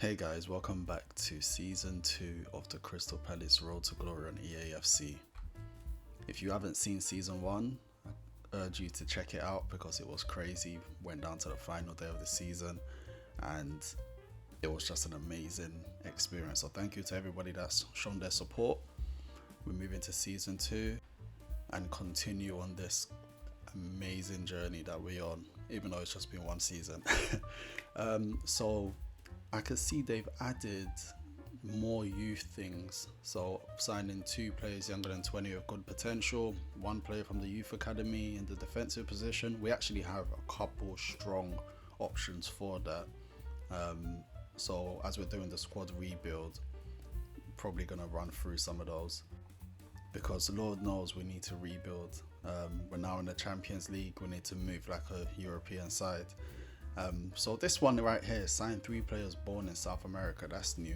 Hey guys, welcome back to season 2 of the Crystal Palace Road to Glory on EAFC. If you haven't seen season 1, I urge you to check it out because it was crazy. Went down to the final day of the season and it was just an amazing experience. So thank you to everybody that's shown their support. We're moving to season 2 and continue on this amazing journey that we're on, even though it's just been one season. So I can see they've added more youth things. So signing 2 players younger than 20 with good potential, 1 player from the youth academy in the defensive position. We actually have a couple strong options for that. So as we're doing the squad rebuild, probably gonna run through some of those because Lord knows we need to rebuild. We're now in the Champions League. We need to move like a European side. So this one right here, signed 3 players born in South America. That's new.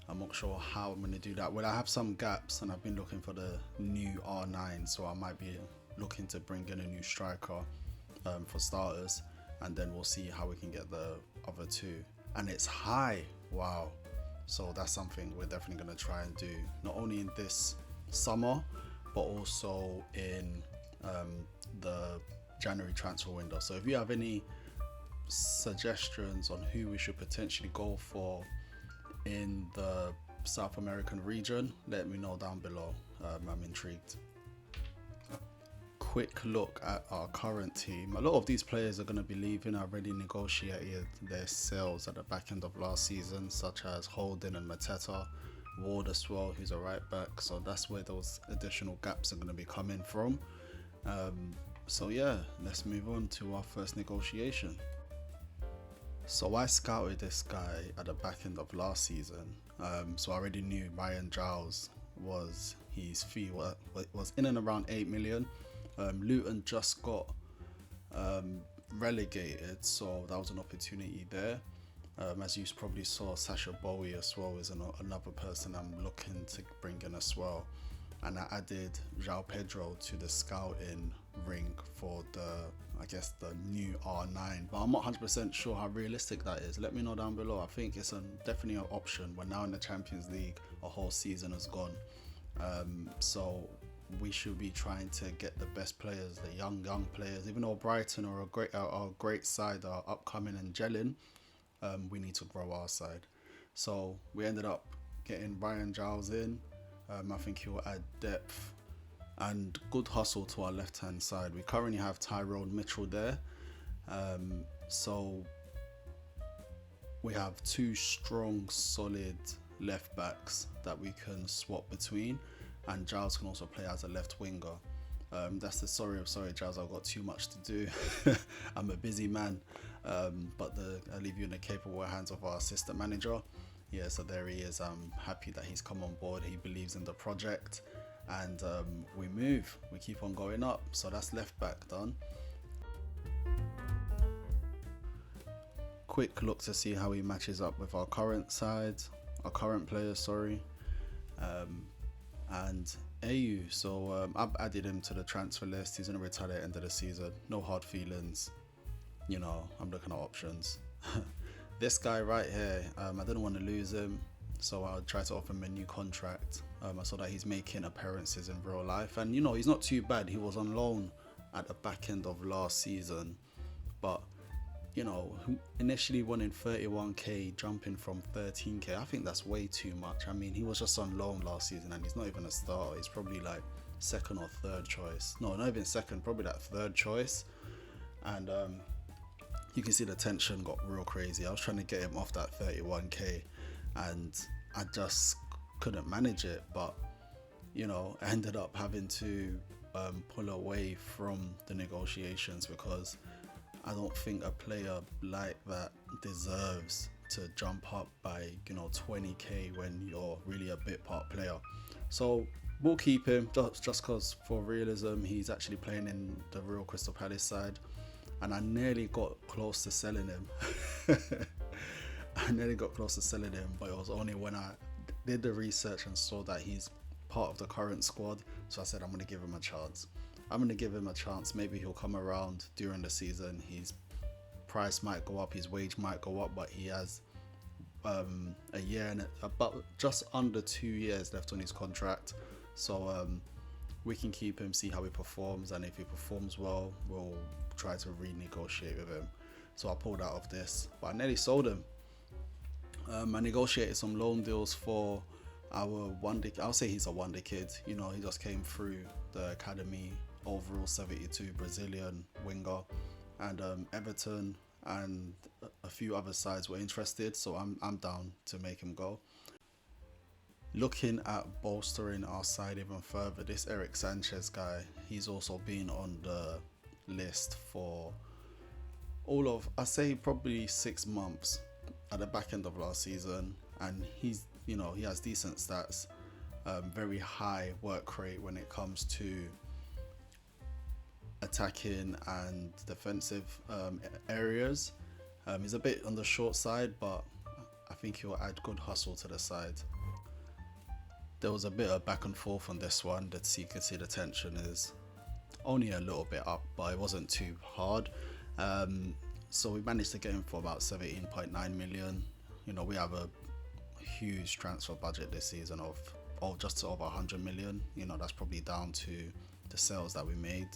I'm not sure how I'm going to do that. Well, I have some gaps and I've been looking for the new R9, so I might be looking to bring in a new striker for starters, and then we'll see how we can get the other 2. And it's high, wow. So that's something we're definitely going to try and do, not only in this summer but also in the January transfer window. So if you have any suggestions on who we should potentially go for in the South American region, let me know down below. I'm intrigued. Quick look at our current team. A lot of these players are going to be leaving. I already negotiated their sales at the back end of last season, such as Holden and Mateta, Ward as well, who's a right back. So that's where those additional gaps are going to be coming from. So yeah, let's move on to our first negotiation. So I scouted this guy at the back end of last season. So I already knew Ryan Giles was his fee was in and around 8 million. Luton just got relegated, so that was an opportunity there. As you probably saw, Sasha Bowie as well is another person I'm looking to bring in as well. And I added João Pedro to the scouting ring for the new R9, but I'm not 100% sure how realistic that is. Let me know down below. I think it's definitely an option. We're now in the Champions League, a whole season has gone, so we should be trying to get the best players, the young players. Even though Brighton are a great side, are upcoming and gelling, we need to grow our side. So we ended up getting Ryan Giles in. I think he will add depth and good hustle to our left hand side. We currently have Tyrone Mitchell there, so we have 2 strong solid left backs that we can swap between, and Giles can also play as a left winger. That's the sorry Giles, I've got too much to do. I'm a busy man, but I leave you in the capable hands of our assistant manager. Yeah, so there he is. I'm happy that he's come on board. He believes in the project, and we keep on going up. So that's left back done. Quick look to see how he matches up with our current players, sorry. And AU, so I've added him to the transfer list. He's going to retire at the end of the season. No hard feelings, I'm looking at options. This guy right here, I didn't want to lose him, so I'll try to offer him a new contract. I saw that he's making appearances in real life, and he's not too bad. He was on loan at the back end of last season, but initially wanting 31k, jumping from 13k, I think that's way too much. I mean, he was just on loan last season and he's not even a starter. He's probably like second or third choice. No, not even second, probably that third choice. And you can see the tension got real crazy. I was trying to get him off that 31k and I just couldn't manage it, but I ended up having to pull away from the negotiations because I don't think a player like that deserves to jump up by 20k when you're really a bit part player. So we'll keep him just because for realism he's actually playing in the real Crystal Palace side, and I nearly got close to selling him. But it was only when I did the research and saw that he's part of the current squad, so I said I'm going to give him a chance. Maybe he'll come around during the season. His price might go up, his wage might go up, but he has a year and about just under 2 years left on his contract. So we can keep him, see how he performs, and if he performs well, we'll try to renegotiate with him. So I pulled out of this, but I nearly sold him. I negotiated some loan deals for our one day. I'll say he's a wonder kid. You know, he just came through the academy, overall 72, Brazilian winger, and Everton and a few other sides were interested. So I'm down to make him go. Looking at bolstering our side even further, this Eric Sanchez guy, he's also been on the list for all of, I say probably 6 months at the back end of last season, and he's, you know, he has decent stats, very high work rate when it comes to attacking and defensive areas. He's a bit on the short side, but I think he'll add good hustle to the side. There was a bit of back and forth on this one. That you can see the tension is only a little bit up, but it wasn't too hard. So we managed to get him for about 17.9 million. You know, we have a huge transfer budget this season of just over 100 million. You know, that's probably down to the sales that we made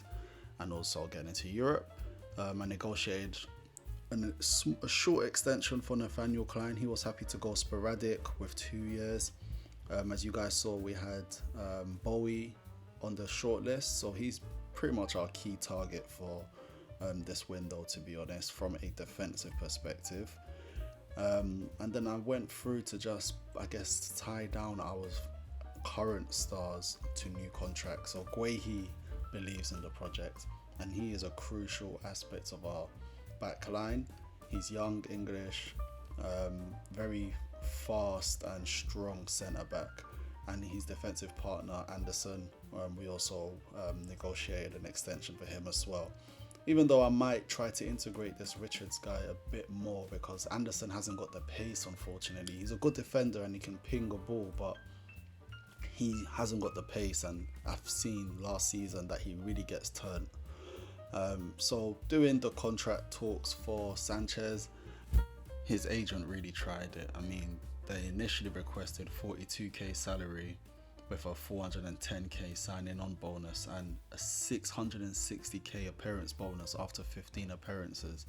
and also getting into Europe. I negotiated a short extension for Nathaniel Klein. He was happy to go sporadic with 2 years. As you guys saw, we had Bowie on the short list, so he's pretty much our key target for this window, to be honest, from a defensive perspective. And then I went through to just, I guess, tie down our current stars to new contracts. So Guehi believes in the project, and he is a crucial aspect of our back line. He's young, English, very fast and strong centre back, and his defensive partner Anderson, we also negotiated an extension for him as well. Even though I might try to integrate this Richards guy a bit more, because Anderson hasn't got the pace, unfortunately. He's a good defender and he can ping a ball, but he hasn't got the pace, and I've seen last season that he really gets turned. So doing the contract talks for Sanchez, his agent really tried it. I mean, they initially requested 42k salary with a 410k signing on bonus and a 660k appearance bonus after 15 appearances.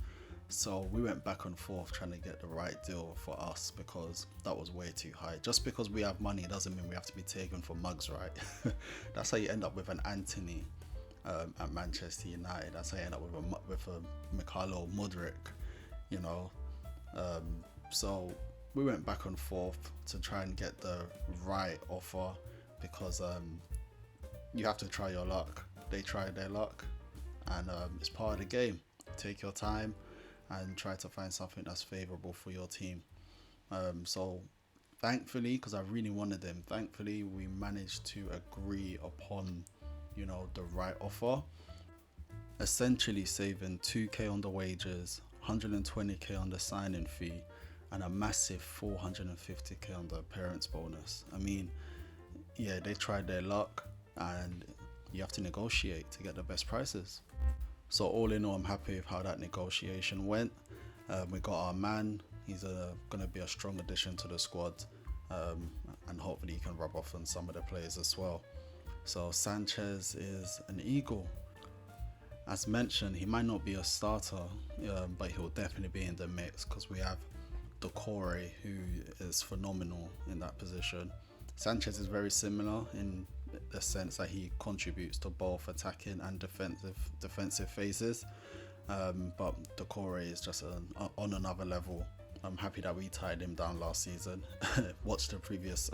So we went back and forth trying to get the right deal for us, because that was way too high. Just because we have money doesn't mean we have to be taken for mugs, right? That's how you end up with an Anthony at Manchester United. That's how you end up with a Mikhailo Mudryk, you know. So we went back and forth to try and get the right offer, because you have to try your luck. They tried their luck, and it's part of the game. Take your time and try to find something that's favourable for your team. So thankfully, because I really wanted them, thankfully we managed to agree upon, you know, the right offer, essentially saving 2k on the wages, 120k on the signing fee, and a massive 450k on the appearance bonus. I mean, yeah, they tried their luck, and you have to negotiate to get the best prices. So all in all, I'm happy with how that negotiation went. We got our man. He's going to be a strong addition to the squad, and hopefully he can rub off on some of the players as well. So Sanchez is an Eagle. As mentioned, he might not be a starter, but he'll definitely be in the mix, because we have Decore, who is phenomenal in that position. Sanchez is very similar in the sense that he contributes to both attacking and defensive phases, but Decore is just on another level. I'm happy that we tied him down last season. Watched the previous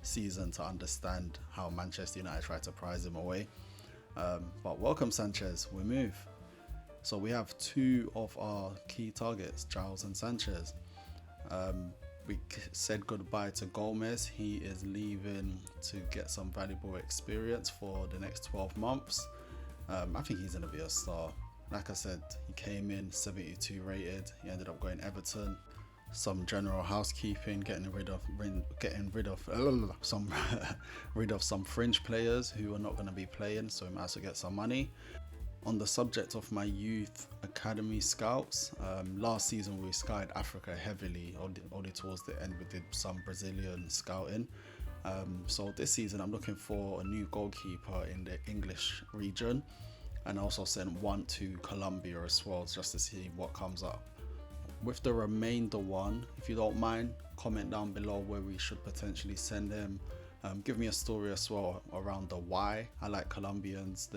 season to understand how Manchester United tried to prize him away. But welcome Sanchez, we move. So we have two of our key targets, Giles and Sanchez. We said goodbye to Gomez. He is leaving to get some valuable experience for the next 12 months. I think he's going to be a star. Like I said, he came in 72 rated. He ended up going Everton. Some general housekeeping, getting rid of some fringe players who are not going to be playing, so he might as well get some money. On the subject of my youth academy scouts, last season we scouted Africa heavily. Only towards the end we did some Brazilian scouting. So this season I'm looking for a new goalkeeper in the English region, and also send one to Colombia as well, just to see what comes up. With the remainder one, if you don't mind, comment down below where we should potentially send him. Give me a story as well around the why. I like Colombians.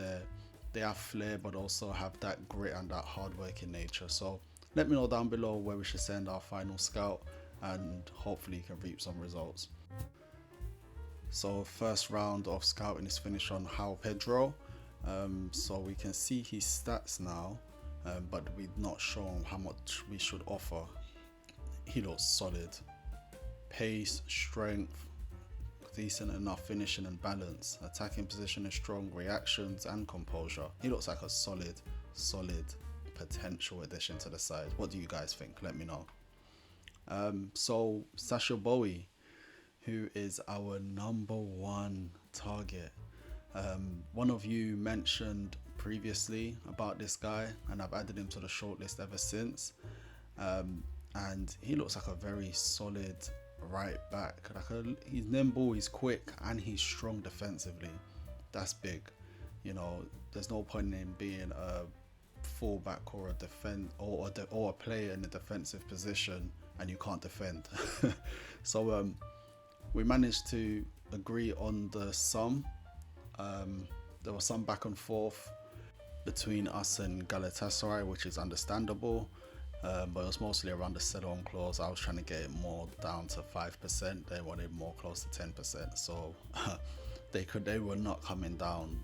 They have flair, but also have that grit and that hard-working nature. So let me know down below where we should send our final scout, and hopefully you can reap some results. So first round of scouting is finished on João Pedro. So we can see his stats now, but we've not shown how much we should offer. He looks solid. Pace, strength, decent enough finishing and balance. Attacking position is strong, reactions and composure. He looks like a solid potential addition to the side. What do you guys think? Let me know. So Sacha Boey, who is our #1 target. One of you mentioned previously about this guy, and I've added him to the shortlist ever since. And he looks like a very solid right back. He's nimble, he's quick, and he's strong defensively. That's big. You know, there's no point in being a fullback or a player in a defensive position and you can't defend. So we managed to agree on the sum. There was some back and forth between us and Galatasaray, which is understandable, but it was mostly around the sell-on clause. I was trying to get it more down to 5%. They wanted more close to 10%, so they were not coming down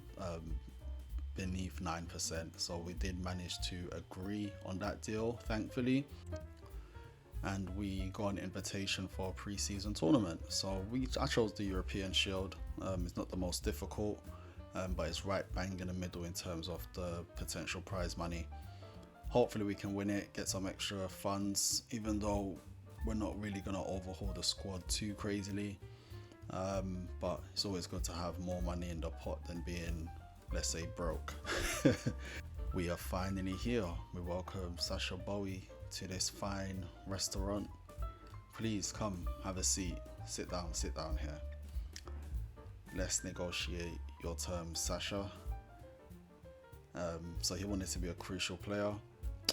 beneath 9%. So we did manage to agree on that deal, thankfully, and we got an invitation for a pre-season tournament. So I chose the European Shield. It's not the most difficult, but it's right bang in the middle in terms of the potential prize money. Hopefully we can win it, get some extra funds, even though we're not really going to overhaul the squad too crazily. But it's always good to have more money in the pot than being, let's say, broke. We are finally here. We welcome Sacha Boey to this fine restaurant. Please come, have a seat. Sit down here. Let's negotiate your terms, Sacha. So he wanted to be a crucial player.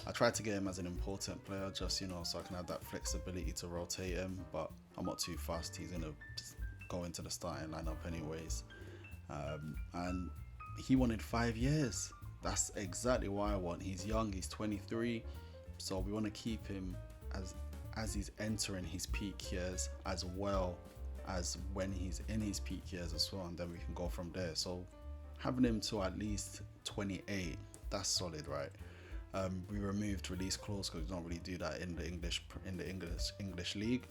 I tried to get him as an important player, just, you know, so I can have that flexibility to rotate him, but I'm not too fast. He's gonna go into the starting lineup anyways. And he wanted 5 years. That's exactly what I want. He's young, he's 23, so we want to keep him as he's entering his peak years, as well as when he's in his peak years as well, and then we can go from there. So having him to at least 28, that's solid, right? We removed release clause because we don't really do that in the English league.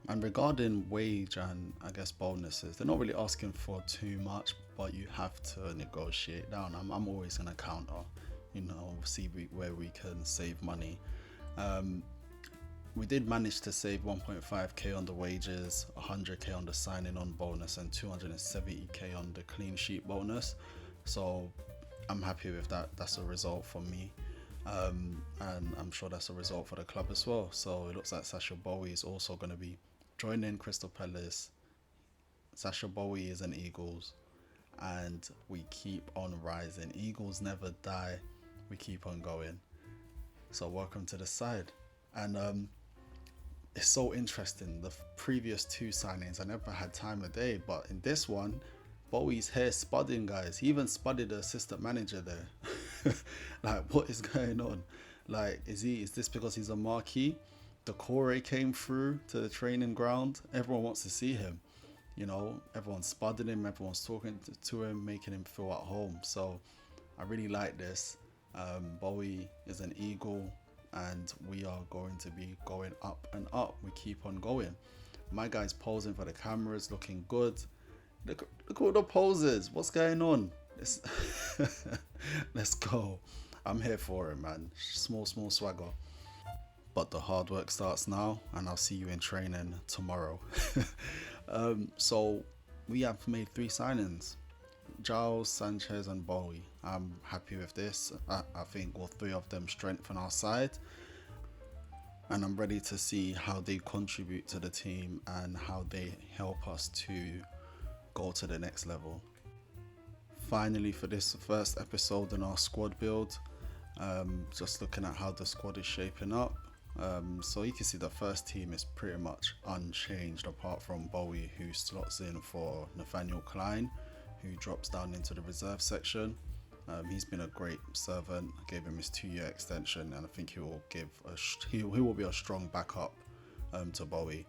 And regarding wage and I guess bonuses, they're not really asking for too much, but you have to negotiate down. I'm always gonna counter, you know, see where we can save money. We did manage to save 1.5k on the wages, 100k on the signing on bonus, and 270k on the clean sheet bonus. So I'm happy with that. That's a result for me. And I'm sure that's a result for the club as well. So it looks like Sacha Boey is also going to be joining Crystal Palace. Sacha Boey is an Eagles, and we keep on rising. Eagles never die. We keep on going. So welcome to the side. And it's so interesting. The previous two signings, I never had time of day, but in this one, Bowie's hair spudding, guys. He even spudded the assistant manager there. Like, what is going on? Like, is this because he's a marquee? The Core came through to the training ground. Everyone wants to see him. You know, everyone's spudding him, everyone's talking to him, making him feel at home. So I really like this. Bowie is an Eagle, and we are going to be going up and up. We keep on going. My guy's posing for the cameras, looking good. Look at all the poses. What's going on? Let's go. I'm here for it, man. Small swagger. But the hard work starts now, and I'll see you in training tomorrow. So we have made 3 signings. Giles, Sanchez, and Bowie. I'm happy with this. I think all three of them strengthen our side, and I'm ready to see how they contribute to the team and how they help us to go to the next level. Finally, for this first episode in our squad build, just looking at how the squad is shaping up. So you can see the first team is pretty much unchanged apart from Bowie, who slots in for Nathaniel Klein, who drops down into the reserve section. He's been a great servant. I gave him his 2-year extension, and I think he will be a strong backup to Bowie.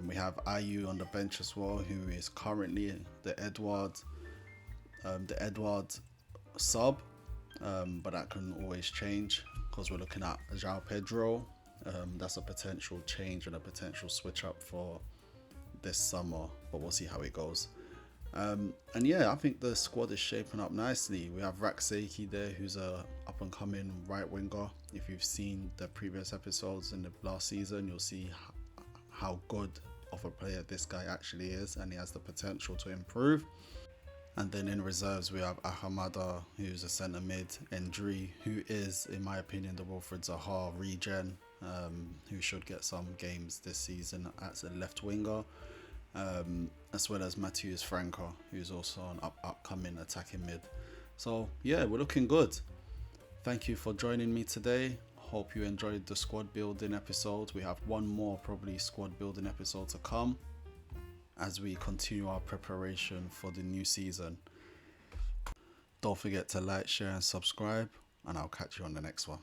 We have Ayew on the bench as well, who is currently the Edward sub, but that can always change because we're looking at João Pedro. That's a potential change and a potential switch up for this summer, but we'll see how it goes. And yeah, I think the squad is shaping up nicely. We have Raksaki there, who's a up and coming right winger. If you've seen the previous episodes in the last season, you'll see how good of a player this guy actually is, and he has the potential to improve. And then in reserves, we have Ahamada, who's a centre mid, Ndri, who is, in my opinion, the Wilfred Zaha regen, who should get some games this season as a left winger, as well as Matheus Franca, who's also an upcoming attacking mid. So yeah, we're looking good. Thank you for joining me today. Hope you enjoyed the squad building episode. We have one more probably squad building episode to come as we continue our preparation for the new season. Don't forget to like, share and subscribe, and I'll catch you on the next one.